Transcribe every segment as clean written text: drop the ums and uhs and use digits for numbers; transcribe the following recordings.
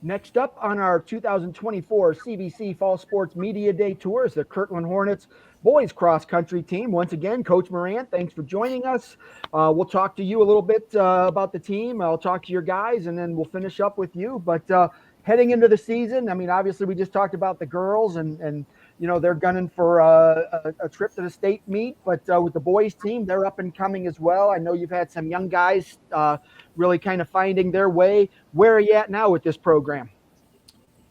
Next up on our 2024 CVC Fall Sports Media Day Tour is the Kirtland Hornets boys cross country team. Once again, Coach Moran, thanks for joining us. We'll talk to you a little bit about the team. I'll talk to your guys, and then we'll finish up with you. But heading into the season, I mean, obviously, we just talked about the girls, and they're gunning for a trip to the state meet. But with the boys team, they're up and coming as well. I know you've had some young guys really kind of finding their way. Where are you at now with this program?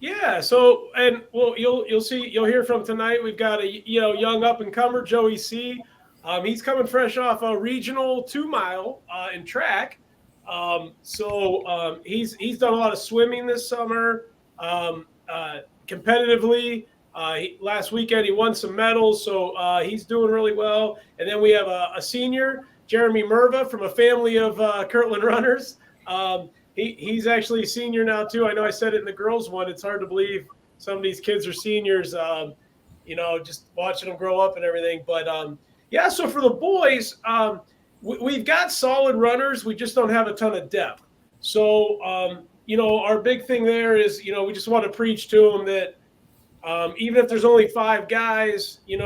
Yeah. So, and well, you'll hear from tonight. We've got a young up and comer, Joey C. He's coming fresh off a regional 2 mile in track. He's done a lot of swimming this summer, competitively. Last weekend he won some medals, so he's doing really well. And then we have a senior, Jeremy Merva, from a family of Kirtland runners. He's actually a senior now too. I know I said it in the girls one. It's hard to believe some of these kids are seniors. Just watching them grow up and everything. But yeah, so for the boys, we've got solid runners. We just don't have a ton of depth. So our big thing there is we just want to preach to them that even if there's only 5 guys, you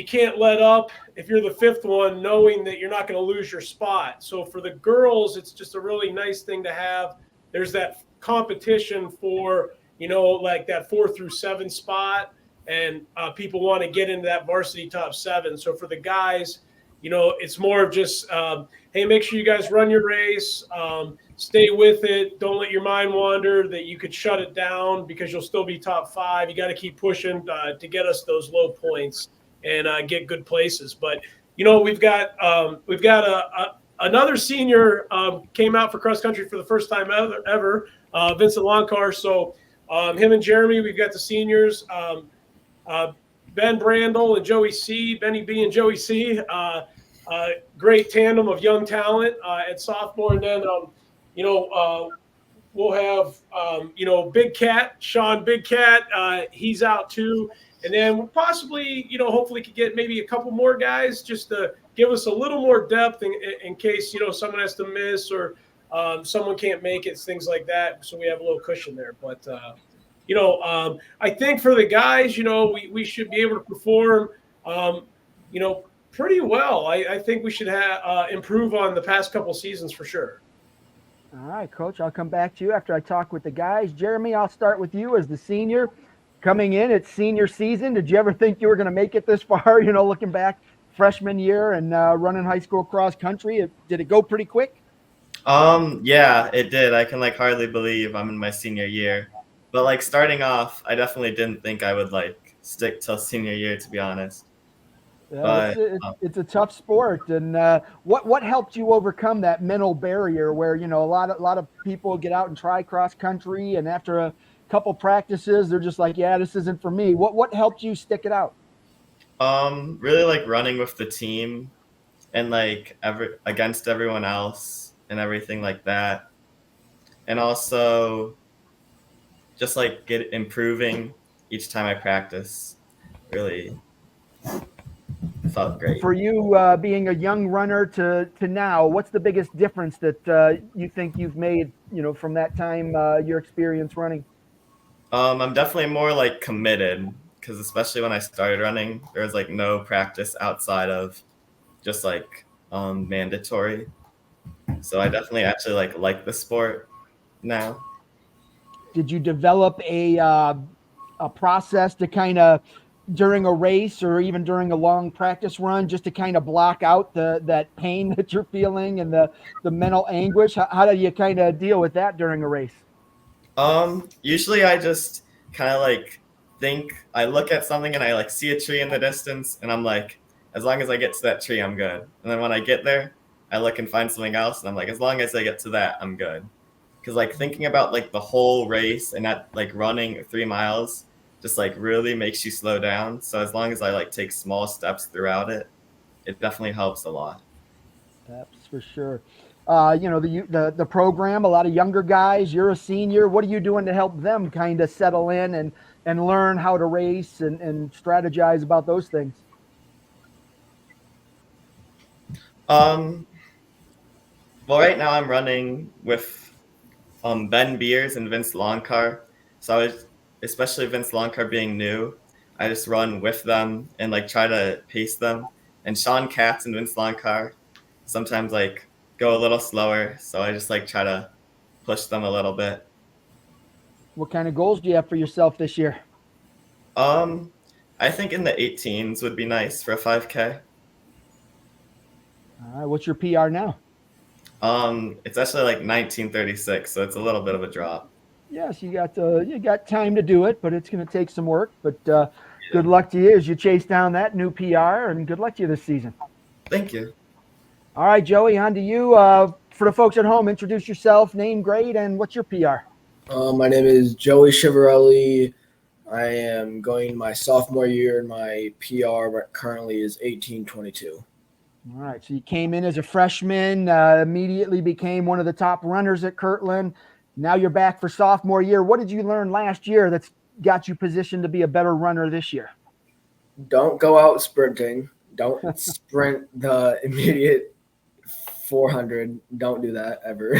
can't let up if you're the fifth one, knowing that you're not going to lose your spot. So for the girls, it's just a really nice thing to have. There's that competition for, like that 4 through 7 spot, and people want to get into that varsity top 7. So for the guys, it's more of just, hey, make sure you guys run your race, stay with it. Don't let your mind wander that you could shut it down because you'll still be top 5. You got to keep pushing to get us those low points and get good places. But we've got another senior came out for cross country for the first time ever, Vincent Longcar. So him and Jeremy, we've got the seniors, Ben Brandel and Joey C, Benny B and Joey C. Great tandem of young talent at sophomore, and then we'll have Big Cat, Sean Big Cat. He's out too. And then we'll possibly, hopefully could get maybe a couple more guys just to give us a little more depth in case, someone has to miss or someone can't make it, things like that. So we have a little cushion there. But, I think for the guys, we should be able to perform, pretty well. I think we should improve on the past couple seasons for sure. All right, Coach, I'll come back to you after I talk with the guys. Jeremy, I'll start with you as the senior. Coming in, it's senior season. Did you ever think you were going to make it this far? Looking back, freshman year and running high school cross country, did it go pretty quick? Yeah, it did. I can hardly believe I'm in my senior year. But starting off, I definitely didn't think I would stick till senior year, to be honest. Yeah, it's a tough sport. And what helped you overcome that mental barrier where a lot of people get out and try cross country, and after a couple practices they're just like, yeah, this isn't for me. What helped you stick it out? Really running with the team and against everyone else and everything like that, and also just get improving each time I practice. Really felt great. For you, being a young runner to now, what's the biggest difference that you think you've made from that time, your experience running? I'm definitely more committed, because especially when I started running, there was no practice outside of just mandatory. So I definitely actually like the sport now. Did you develop a process to kind of during a race or even during a long practice run just to kind of block out that pain that you're feeling and the mental anguish? How do you kind of deal with that during a race? Usually I just kind of think, I look at something and I see a tree in the distance and I'm like, as long as I get to that tree, I'm good. And then when I get there, I look and find something else and I'm like, as long as I get to that, I'm good. Because thinking about the whole race and that running 3 miles just really makes you slow down. So as long as I take small steps throughout it, it definitely helps a lot. That's for sure. The program, a lot of younger guys. You're a senior. What are you doing to help them kind of settle in and learn how to race and strategize about those things? Well, right now I'm running with Ben Beers and Vince Longcar. So I was, especially Vince Longcar being new, I just run with them and like try to pace them. And Sean Katz and Vince Longcar sometimes like go a little slower, so I just like try to push them a little bit. What kind of goals do you have for yourself this year? Um, I think in the 18s would be nice for a 5K. All right, what's your PR now? It's actually like 1936, so it's a little bit of a drop. Yes, you got time to do it, but it's going to take some work. But good luck to you as you chase down that new PR, and good luck to you this season. Thank you. All right, Joey, on to you. For the folks at home, introduce yourself, name, grade, and what's your PR? My name is Joey Chivarelli. I am going my sophomore year, and my PR currently is 1822. All right, so you came in as a freshman, immediately became one of the top runners at Kirtland. Now you're back for sophomore year. What did you learn last year that's got you positioned to be a better runner this year? Don't go out sprinting. Don't sprint the immediate 400. Don't do that ever.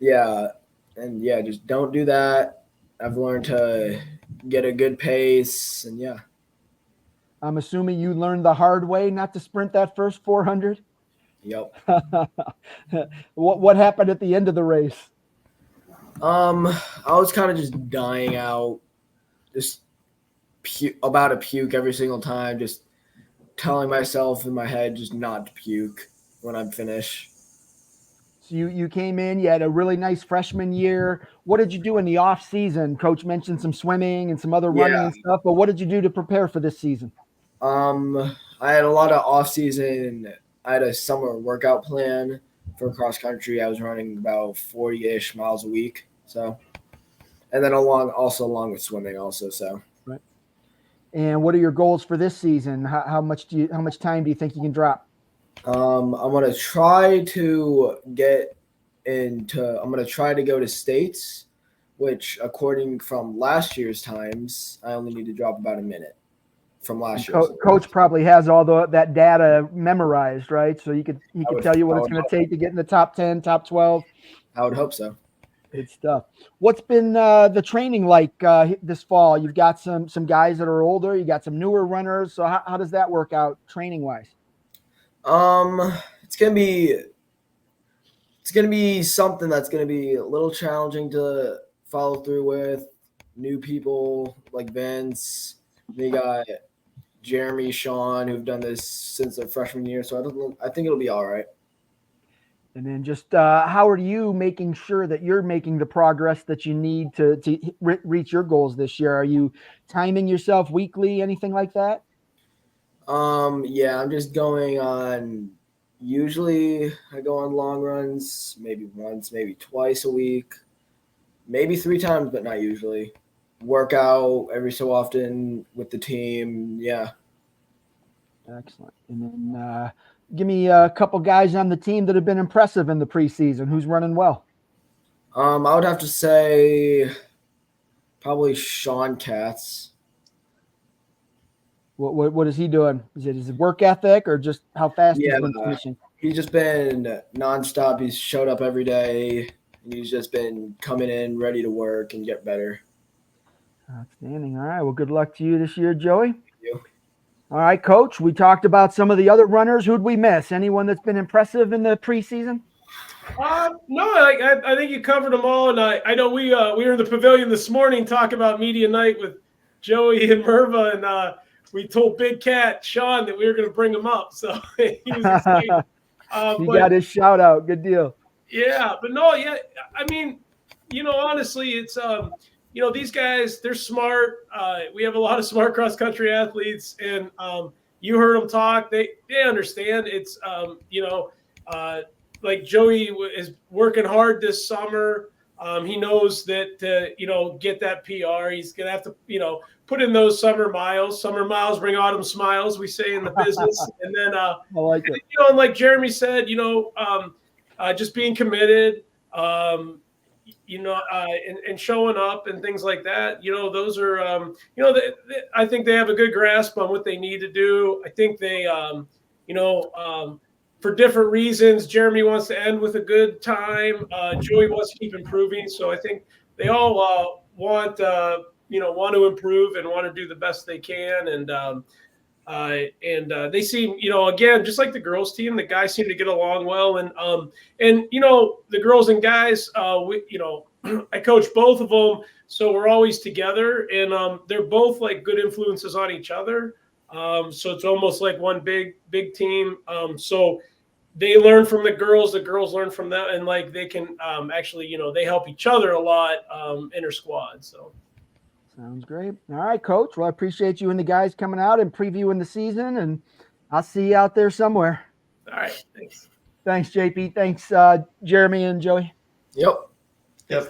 Just don't do that. I've learned to get a good pace, and yeah. I'm assuming you learned the hard way not to sprint that first 400. Yep. What happened at the end of the race? I was kind of just dying out, just about to puke every single time, just telling myself in my head just not to puke when I'm finished. So you came in, you had a really nice freshman year. What did you do in the off season? Coach mentioned some swimming and some other running and stuff, but what did you do to prepare for this season? I had a lot of off season. I had a summer workout plan for cross country. I was running about 40-ish miles a week. So, and then along with swimming also. So, right. And what are your goals for this season? How much time do you think you can drop? I'm going to try to go to states, which according from last year's times, I only need to drop about a minute from last year. Coach probably has all that data memorized, right? So he could tell you what it's going to take to get in the top 10, top 12. I would hope so. Good stuff. What's been the training like this fall? You've got some guys that are older. You got some newer runners. So how does that work out training wise? It's gonna be something that's gonna be a little challenging to follow through with. New people like Vince. We got Jeremy, Sean, who've done this since their freshman year. So I think it'll be all right. And then just how are you making sure that you're making the progress that you need to reach your goals this year? Are you timing yourself weekly, anything like that? Yeah, I'm just going on. Usually I go on long runs, maybe once, maybe twice a week, maybe 3 times, but not usually. Workout every so often with the team. Yeah. Excellent. And then give me a couple guys on the team that have been impressive in the preseason. Who's running well? I would have to say probably Sean Katz. What is he doing? Is it his work ethic or just how fast he's been finishing? He's just been nonstop. He's showed up every day. And he's just been coming in ready to work and get better. Outstanding. All right. Well, good luck to you this year, Joey. Thank you. All right, Coach. We talked about some of the other runners. Who'd we miss? Anyone that's been impressive in the preseason? No, I think you covered them all. And I know we were in the pavilion this morning talking about media night with Joey and Merva, and we told Big Cat Sean that we were going to bring him up, so he was excited. He got his shout out. Good deal. Yeah, but no, yeah. I mean, honestly, it's these guys, they're smart. We have a lot of smart cross country athletes, and you heard them talk. They understand. It's like Joey is working hard this summer. He knows that to get that PR, he's gonna have to put in those summer miles. Summer miles bring autumn smiles, we say in the business. And then I like it. And like Jeremy said, just being committed, and showing up and things like that. Those are I think they have a good grasp on what they need to do. I think they for different reasons. Jeremy wants to end with a good time. Joey wants to keep improving. So I think they all want to improve and want to do the best they can. And they seem, again, just like the girls team, the guys seem to get along well. And the girls and guys, I coach both of them, so we're always together, and they're both like good influences on each other. So it's almost like one big team. So they learn from the girls learn from them, and like they can actually, they help each other a lot inter squad. So. Sounds great. All right, Coach. Well, I appreciate you and the guys coming out and previewing the season, and I'll see you out there somewhere. All right. Thanks. Thanks, JP. Thanks, Jeremy and Joey. Yep. Yep.